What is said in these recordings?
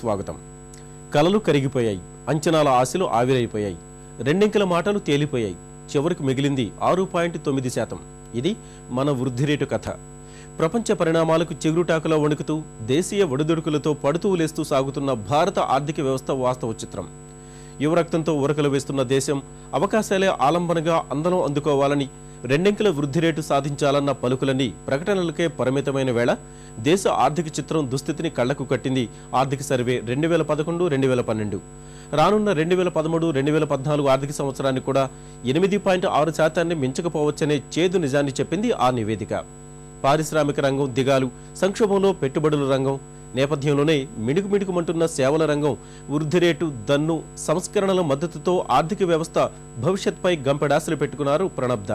స్వాగతం. కలలు కరిగిపోయాయి, అంచనాల ఆశలు ఆవిరైపోయాయి, రెండింకల మాటలు తేలిపోయాయి, చివరికి మిగిలింది 6.9%. ఇది మన వృద్ధి రేటు కథ. ప్రపంచ పరిణామాలకు చిగురుటాకులో వణుకుతూ దేశీయ ఒడిదుడుకులతో పడుతూ లేస్తూ సాగుతున్న భారత ఆర్థిక వ్యవస్థ వాస్తవ చిత్రం. యువరక్తంతో ఉరకలు వేస్తున్న దేశం అవకాశాలే ఆలంబనగా అందలం అందుకోవాలని, రెండింకల వృద్ధి రేటు సాధించాలన్న పలుకులన్నీ ప్రకటనలకే పరిమితమైన వేళ దేశ ఆర్థిక చిత్రం దుస్థితిని కళ్లకు కట్టింది ఆర్థిక సర్వే 2011-2012. రానున్న 2013-2014 ఆర్థిక సంవత్సరాన్ని కూడా 8.6% మించకపోవచ్చనే చేదు నిజాన్ని చెప్పింది ఆ నివేదిక. పారిశ్రామిక రంగం దిగాలు, సంక్షోభంలో పెట్టుబడుల రంగం నేపథ్యంలోనే మిణుకుమిణుకుమంటున్న సేవల రంగం వృద్ధి రేటు దన్ను, సంస్కరణల మద్దతుతో ఆర్థిక వ్యవస్థ భవిష్యత్పై గంపెడాసలు పెట్టుకున్నారు ప్రణబ్ద.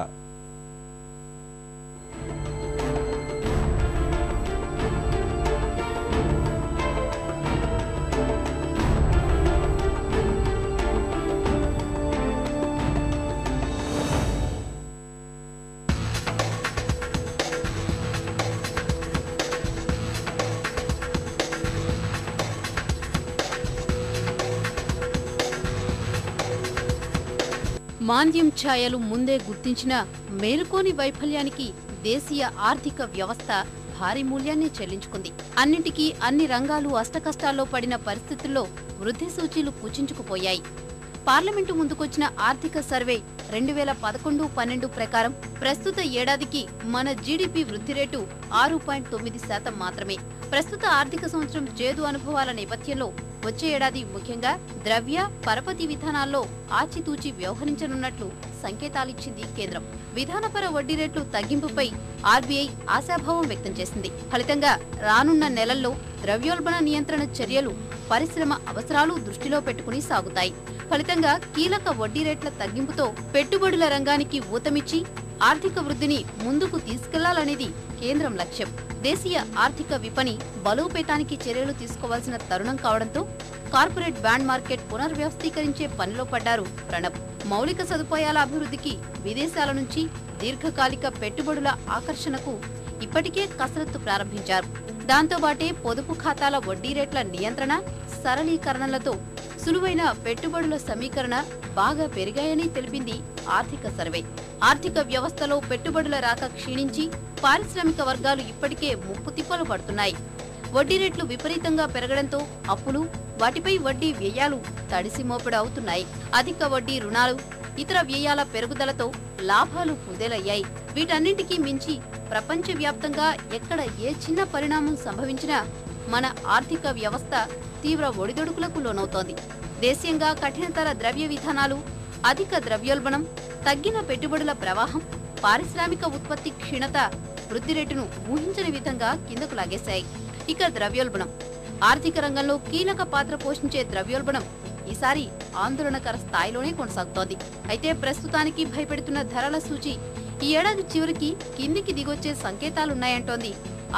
మాంద్యం ఛాయలు ముందే గుర్తించిన మేలుకోని వైఫల్యానికి దేశీయ ఆర్థిక వ్యవస్థ భారీ మూల్యాన్ని చెల్లించుకుంది. అన్నింటికీ అన్ని రంగాలు అష్టకష్టాల్లో పడిన పరిస్థితుల్లో వృద్ధి సూచీలు కుచించుకుపోయాయి. పార్లమెంటు ముందుకొచ్చిన ఆర్థిక సర్వే 2011-12 ప్రకారం ప్రస్తుత ఏడాదికి మన జీడీపీ వృద్ధి రేటు 6.9% మాత్రమే. ప్రస్తుత ఆర్థిక సంవత్సరం చేదు అనుభవాల నేపథ్యంలో వచ్చే ఏడాది ముఖ్యంగా ద్రవ్య పరపతి విధానాల్లో ఆచితూచి వ్యవహరించనున్నట్లు సంకేతాలిచ్చింది కేంద్రం. విధానపర వడ్డీ రేట్లు తగ్గింపుపై ఆర్బీఐ ఆశాభావం వ్యక్తం చేసింది. ఫలితంగా రానున్న నెలల్లో ద్రవ్యోల్బణ నియంత్రణ చర్యలు పరిశ్రమ అవసరాలు దృష్టిలో పెట్టుకుని సాగుతాయి. ఫలితంగా కీలక వడ్డీ రేట్ల తగ్గింపుతో పెట్టుబడుల రంగానికి ఊతమిచ్చి ఆర్థిక వృద్ధిని ముందుకు తీసుకెళ్లాలనేది కేంద్రం లక్ష్యం. దేశీయ ఆర్థిక విపణి బలోపేతానికి చర్యలు తీసుకోవాల్సిన తరుణం కావడంతో కార్పొరేట్ బాండ్ మార్కెట్ పునర్వ్యవస్థీకరించే పనిలో పడ్డారు ప్రణబ్. మౌలిక సదుపాయాల అభివృద్ధికి, విదేశాల నుంచి దీర్ఘకాలిక పెట్టుబడుల ఆకర్షణకు ఇప్పటికే కసరత్తు ప్రారంభించారు. దాంతోపాటే పొదుపు ఖాతాల వడ్డీ రేట్ల నియంత్రణ, సరళీకరణలతో సులువైన పెట్టుబడుల సమీకరణ బాగా పెరిగాయని తెలిపింది ఆర్థిక సర్వే. ఆర్థిక వ్యవస్థలో పెట్టుబడుల రాక క్షీణించి పారిశ్రామిక వర్గాలు ఇప్పటికే ముప్పు తిప్పలు పడుతున్నాయి. వడ్డీ రేట్లు విపరీతంగా పెరగడంతో అప్పులు, వాటిపై వడ్డీ వ్యయాలు తడిసి మోపెడు అవుతున్నాయి. అధిక వడ్డీ రుణాలు, ఇతర వ్యయాల పెరుగుదలతో లాభాలు కుదేలయ్యాయి. వీటన్నింటికీ మించి ప్రపంచవ్యాప్తంగా ఎక్కడ ఏ చిన్న పరిణామం సంభవించినా మన ఆర్థిక వ్యవస్థ తీవ్ర ఒడిదొడుకులకు లోనవుతోంది. దేశీయంగా కఠినతర ద్రవ్య విధానాలు, అధిక ద్రవ్యోల్బణం, తగ్గిన పెట్టుబడుల ప్రవాహం, పారిశ్రామిక ఉత్పత్తి క్షీణత వృద్ధి రేటును ఊహించని విధంగా కిందకు లాగేశాయి. ఇక ద్రవ్యోల్బణం, ఆర్థిక రంగంలో కీలక పాత్ర పోషించే ద్రవ్యోల్బణం ఈసారి ఆందోళనకర స్థాయిలోనే కొనసాగుతోంది. అయితే ప్రస్తుతానికి భయపెడుతున్న ధరల సూచి ఈ ఏడాది చివరికి కిందికి దిగొచ్చే సంకేతాలున్నాయంటోంది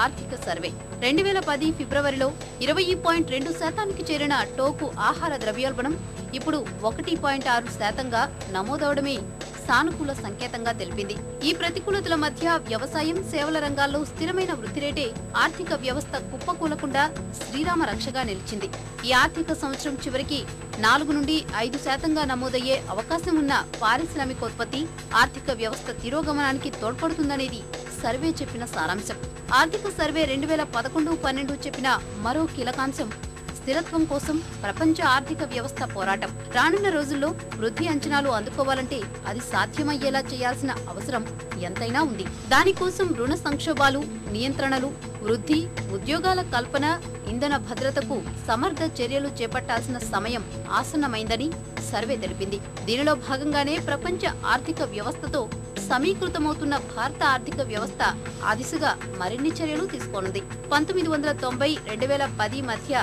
ఆర్థిక సర్వే. 2010 ఫిబ్రవరిలో 20.2% చేరిన టోకు ఆహార ద్రవ్యోల్బణం ఇప్పుడు 1.6%గా నమోదవడమే సానుకూల సంకేతంగా తెలిపింది. ఈ ప్రతికూలతల మధ్య వ్యవసాయం, సేవల రంగాల్లో స్థిరమైన వృద్ధి రేటే ఆర్థిక వ్యవస్థ కుప్పకూలకుండా శ్రీరామ రక్షగా నిలిచింది. ఈ ఆర్థిక సంవత్సరం చివరికి 4 నుండి 5% నమోదయ్యే అవకాశం ఉన్న పారిశ్రామికోత్పత్తి ఆర్థిక వ్యవస్థ తిరోగమనానికి తోడ్పడుతుందనేది సర్వే చెప్పిన సారాంశం. ఆర్థిక సర్వే 2011-12 చెప్పిన మరో కీలకాంశం స్థిరత్వం కోసం ప్రపంచ ఆర్థిక వ్యవస్థ పోరాటం. రానున్న రోజుల్లో వృద్ధి అంచనాలు అందుకోవాలంటే అది సాధ్యమయ్యేలా చేయాల్సిన అవసరం ఎంతైనా ఉంది. దానికోసం రుణ సంక్షోభాలు, నియంత్రణలు, వృద్ధి, ఉద్యోగాల కల్పన, ఇంధన భద్రతకు సమర్థ చర్యలు చేపట్టాల్సిన సమయం ఆసన్నమైందని సర్వే తెలిపింది. దీనిలో భాగంగానే ప్రపంచ ఆర్థిక వ్యవస్థతో సమీకృతమవుతున్న భారత ఆర్థిక వ్యవస్థ ఆ దిశగా మరిన్ని చర్యలు తీసుకోనుంది. 1990-2010 మధ్య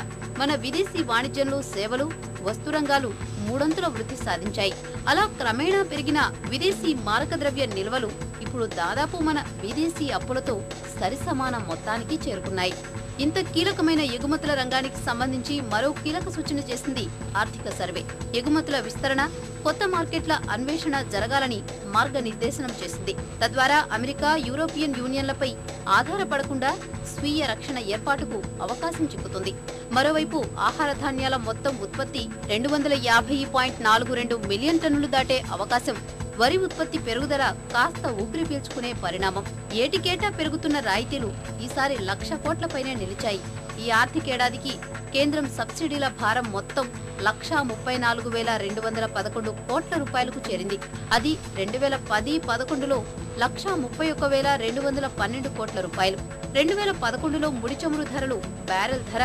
మన విదేశీ వాణిజ్యంలో సేవలు, వస్తురంగాలు 3 వృద్ధి సాధించాయి. అలా క్రమేణా పెరిగిన విదేశీ మారక ద్రవ్య నిల్వలు ఇప్పుడు దాదాపు మన విదేశీ అప్పులతో సరిసమాన మొత్తానికి చేరుకున్నాయి. ఇంత కీలకమైన ఎగుమతుల రంగానికి సంబంధించి మరో కీలక సూచన చేసింది ఆర్థిక సర్వే. ఎగుమతుల విస్తరణ, కొత్త మార్కెట్ల అన్వేషణ జరగాలని మార్గనిర్దేశనం చేసింది. తద్వారా అమెరికా, యూరోపియన్ యూనియన్లపై ఆధారపడకుండా స్వీయ రక్షణ ఏర్పాటుకు అవకాశం చిక్కుతుంది. మరోవైపు ఆహార ధాన్యాల మొత్తం ఉత్పత్తి 250.42 మిలియన్ టన్నులు దాటే అవకాశం, వరి ఉత్పత్తి పెరుగుదల కాస్త ఊపిరి పీల్చుకునే పరిణామం. ఏటికేటా పెరుగుతున్న రాయితీలు ఈసారి 1,00,000 కోట్లపైనే నిలిచాయి. ఈ ఆర్థికేడాదికి కేంద్రం సబ్సిడీల భారం మొత్తం 1,34,211 కోట్ల రూపాయలకు చేరింది. అది 2010-11లో 1,31,212 కోట్ల రూపాయలు. 2011లో ముడి చమురు ధరలు బ్యారెల్ ధర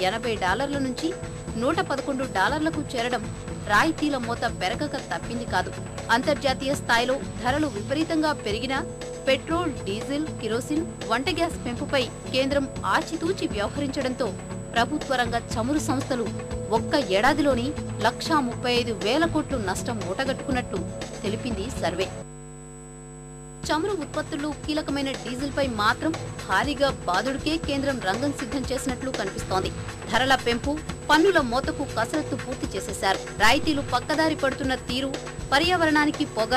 $80 నుంచి $111కు చేరడం రాయితీల మోత పెరగక తప్పింది కాదు. అంతర్జాతీయ స్థాయిలో ధరలు విపరీతంగా పెరిగినా పెట్రోల్, డీజిల్, కిరోసిన్, వంట గ్యాస్ పెంపుపై కేంద్రం ఆచితూచి వ్యవహరించడంతో ప్రభుత్వ రంగ చమురు సంస్థలు ఒక్క ఏడాదిలోని 1,35,000 కోట్లు నష్టం మూటగట్టుకున్నట్లు తెలిపింది సర్వే. చమురు ఉత్పత్తుల్లో కీలకమైన డీజిల్ పై మాత్రం భారీగా బాదుడికే కేంద్రం రంగం సిద్ధం చేసినట్లు కనిపిస్తోంది. ధరల పెంపు, పన్నుల మోతకు కసరత్తు పూర్తి చేసేశారు. రాయితీలు పక్కదారి పడుతున్న తీరు పర్యావరణానికి పొగ,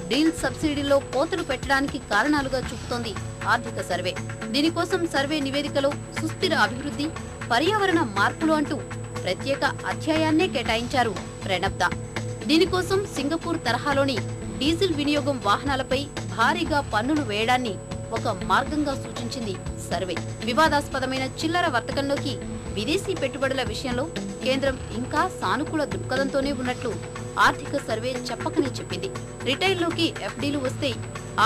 డీల్ సబ్సిడీల్లో కోతలు పెట్టడానికి కారణాలుగా చూపుతోంది ఆర్థిక సర్వే. దీనికోసం సర్వే నివేదికలో సుస్థిర అభివృద్ధి, పర్యావరణ మార్పులు అంటూ ప్రత్యేక అధ్యాయాన్నే కేటాయించారు ప్రణబ్ దా. దీనికోసం సింగపూర్ తరహాలోని డీజిల్ వినియోగం వాహనాలపై భారీగా పన్నులు వేయడాన్ని ఒక మార్గంగా సూచించింది సర్వే. వివాదాస్పదమైన చిల్లర వర్తకంలోకి విదేశీ పెట్టుబడుల విషయంలో కేంద్రం ఇంకా సానుకూల దృక్పథంతోనే ఉన్నట్లు ఆర్థిక సర్వే చెప్పకనే చెప్పింది. రిటైల్లోకి ఎఫ్డీలు వస్తే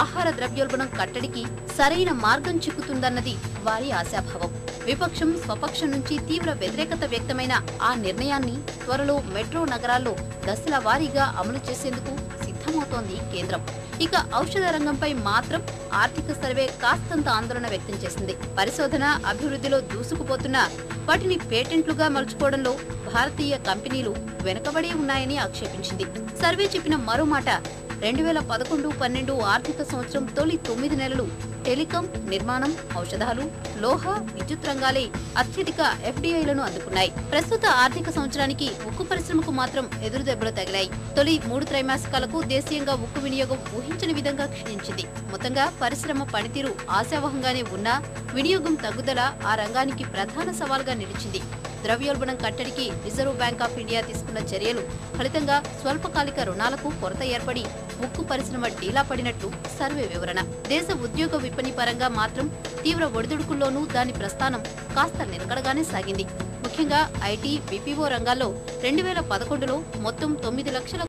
ఆహార ద్రవ్యోల్బణం కట్టడికి సరైన మార్గం చిక్కుతుందన్నది వారి ఆశాభావం. విపక్షం, స్వపక్షం నుంచి తీవ్ర వ్యతిరేకత వ్యక్తమైన ఆ నిర్ణయాన్ని త్వరలో మెట్రో నగరాల్లో దశల వారీగా అమలు చేసేందుకు సిద్ధమవుతోంది కేంద్రం. ఇక ఔషధ రంగంపై మాత్రం ఆర్థిక సర్వే కాస్తంత ఆందోళన వ్యక్తం చేసింది. పరిశోధన, అభివృద్ధిలో దూసుకుపోతున్నా వాటిని పేటెంట్లుగా మలుచుకోవడంలో భారతీయ కంపెనీలు వెనుకబడి ఉన్నాయని ఆక్షేపించింది. సర్వే చెప్పిన మరో మాట, 2011-12 ఆర్థిక సంవత్సరం తొలి 9 నెలలు టెలికాం, నిర్మాణం, ఔషధాలు, లోహ, విద్యుత్ రంగాలే అత్యధిక ఎఫ్డీఐలను అందుకున్నాయి. ప్రస్తుత ఆర్థిక సంవత్సరానికి ఉక్కు పరిశ్రమకు మాత్రం ఎదురుదెబ్బలు తగిలాయి. తొలి 3 త్రైమాసికాలకు దేశీయంగా ఉక్కు వినియోగం ఊహించని విధంగా క్షీణించింది. మొత్తంగా పరిశ్రమ పనితీరు ఆశావహంగానే ఉన్నా వినియోగం తగ్గుదల ఆ రంగానికి ప్రధాన సవాల్గా నిలిచింది. ద్రవ్యోల్బణం కట్టడికి రిజర్వ్ బ్యాంక్ ఆఫ్ ఇండియా తీసుకున్న చర్యలు ఫలితంగా స్వల్పకాలిక రుణాలకు కొరత ఏర్పడి ఉక్కు పరిశ్రమ డీలా పడినట్లు సర్వే వివరణ. దేశ ఉద్యోగ విపణి పరంగా మాత్రం తీవ్ర ఒడిదుడుకుల్లోనూ దాని ప్రస్థానం కాస్త నిలకడగానే సాగింది. ముఖ్యంగా ఐటీ, బీపీఓ రంగాల్లో 2011లో మొత్తం 9 లక్షల